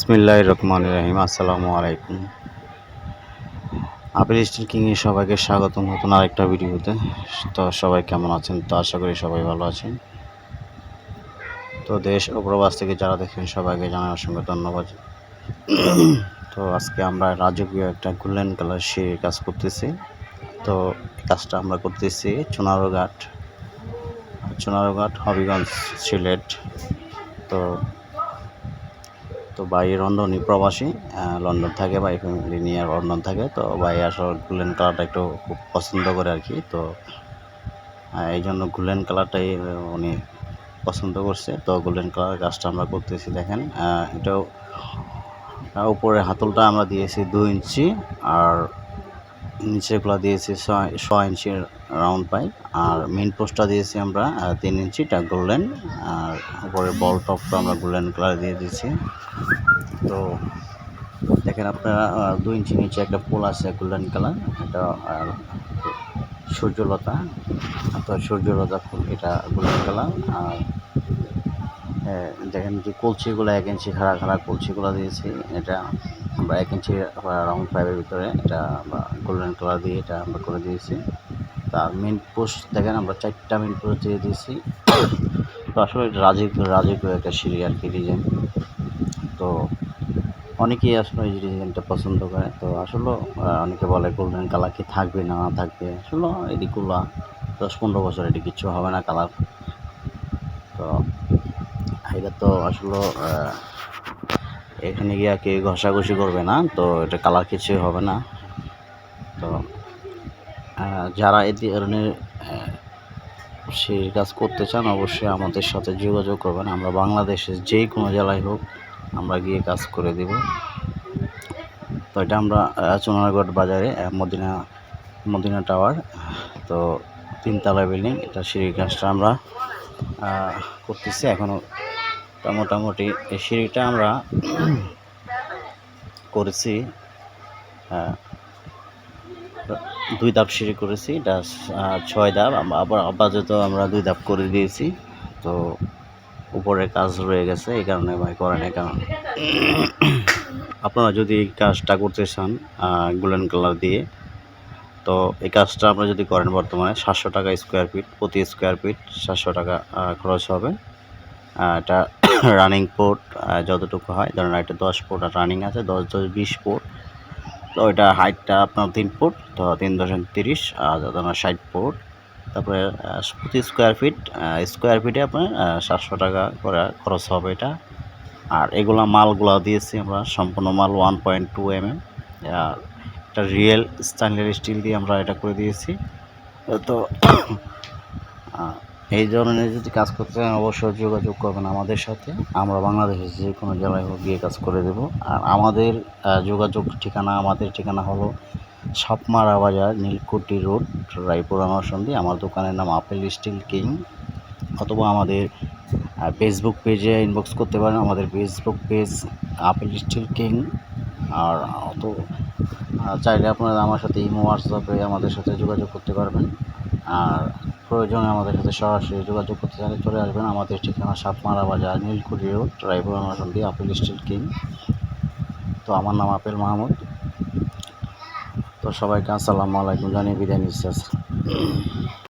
বিসমিল্লাহির রহমানির রহিম। আসসালামু আলাইকুম। আপেল স্টিল কিংয়ে সবাইকে স্বাগতম নতুন আরেকটা ভিডিওতে। তো সবাই কেমন আছেন? তো আশা করি সবাই ভালো আছেন। তো দেশ ও প্রবাস থেকে যারা দেখেন সবাইকে জানাই অসংখ্য ধন্যবাদ। তো আজকে আমরা রাজকীয় একটা গোল্ডেন কালার সিঁড়ির কাজ করতেছি। তো কাজটা আমরা করতেছি চুনারুঘাট হবিগঞ্জ সিলেট। তো তো ভাই লন্ডনই প্রবাসী, লন্ডন থাকে, ভাই ফ্যামিলি নিয়ে লন্ডন থাকে। তো ভাই আসলে গোল্ডেন কালারটা একটু খুব পছন্দ করে আর কি। তো এই জন্য গোল্ডেন কালারটাই উনি পছন্দ করছে। তো গোল্ডেন কালার কাজটা আমরা করতেছি। দেখেন, এটাও উপরে হাতলটা আমরা দিয়েছি 2 ইঞ্চি, আর নিচেগুলো দিয়েছি 6 ইঞ্চির রাউন্ড পাইপ, আর মেন পোস্টটা দিয়েছি আমরা 3 ইঞ্চি, এটা গোল্ডেন। আর উপরে বল টপটা আমরা গোল্ডেন কালার দিয়ে দিয়েছি। তো দেখেন আপনারা 2 ইঞ্চি নিচে একটা পোল আছে গোল্ডেন কালার, এটা সূর্যলতা ফুল, এটা গোল্ডেন কালার। আর দেখেন যে কলসিগুলো 1 ইঞ্চি খাড়া কলসিগুলো দিয়েছি, এটা আমরা 1 ইঞ্চি রাউন্ড পাইপের ভিতরে এটা আমরা গোল্ডেন কালার দিয়ে এটা আমরা করে দিয়েছি। তার মেন পোস্ট দেখেন আমরা 4টা মেন পোস্ট দিয়ে দিয়েছি। তো আসলে রাজকীয় একটা সিঁড়ি আর কি ডিজাইন। তো অনেকেই আসলে এই ডিজাইনটা পছন্দ করে। তো আসলে অনেকে বলে গোল্ডেন কালার কি থাকবে না থাকবে, আসলে এদিকগুলো 10-15 বছর এটি কিচ্ছু হবে না কালার। তো এটা তো আসলে এখানে গিয়ে কেউ ঘষাঘষি করবে না, তো এটা কালার কিছুই হবে না। তো যারা এই ধরনের সেই কাজ করতে চান অবশ্যই আমাদের সাথে যোগাযোগ করবেন। আমরা বাংলাদেশের যে কোনো জেলায় হোক আমরা গিয়ে কাজ করে দেব। তো এটা আমরা চুনারগড় বাজারে মদিনা টাওয়ার, তো 3 তলা বিল্ডিং, এটা সিঁড়ির কাজটা আমরা করতেছি এখনও। মোটামুটি এই সিঁড়িটা আমরা করেছি 2 ধাপ সিঁড়ি করেছি, এটা 6 ধাপ। আবার আপাতত আমরা 2 ধাপ করে দিয়েছি। তো উপরে কাজ রয়ে গেছে, এই কারণে ভাই করেন। এই কারণে আপনারা যদি এই কাজটা করতে চান গোল্ডেন কালার দিয়ে, তো এই কাজটা আপনারা যদি করেন বর্তমানে 700 টাকা স্কোয়ার ফিট, প্রতি স্কোয়ার ফিট 700 টাকা খরচ হবে। এটা রানিং পোর্ট যতটুকু হয়, ধরেন এটা 10 ফুট আর রানিং আছে 10-20 ফুট। তো এটা হাইটটা আপনার 3 ফুট, তো 3.30, আর ধরেন 60 ফুট। তারপরে প্রতি স্কোয়ার ফিটে আপনার 700 টাকা করে খরচ হবে এটা। আর এগুলা মালগুলা দিয়েছি আমরা সম্পূর্ণ মাল 1.2 mm, আর এটা রিয়েল স্টেনলেস স্টিল দিয়ে আমরা এটা করে দিয়েছি। তো এই ধরনের যদি কাজ করতে চান অবশ্যই যোগাযোগ করবেন আমাদের সাথে। আমরা বাংলাদেশের যে কোনো জেলায় হোক গিয়ে কাজ করে দেব। আর আমাদের আমাদের ঠিকানা হলো সাপমারা বাজার, নীলকুঠি রোড, রায়পুর নরসিংদী। আমার দোকানের নাম আপেল স্টিল কিং, অথবা আমাদের ফেসবুক পেজে ইনবক্স করতে পারেন। আমাদের Facebook page Apple Steel King. আর তো চাইলে আপনারা আমার সাথে ইমো হোয়াটসঅ্যাপে আমাদের সাথে যোগাযোগ করতে পারবেন। আর প্রয়োজনে আমাদের সাথে সরাসরি যোগাযোগ করতে চাইলে চলে আসবেন। আমাদের ঠিকানা Sapmara Bazar, Nilkuthi road, Raipur Narsingdi, Apple Steel King. তো আমার নাম আপেল মাহমুদ। তো সবাইকে আসসালামু আলাইকুম জানিয়ে বিদায় নিচ্ছি।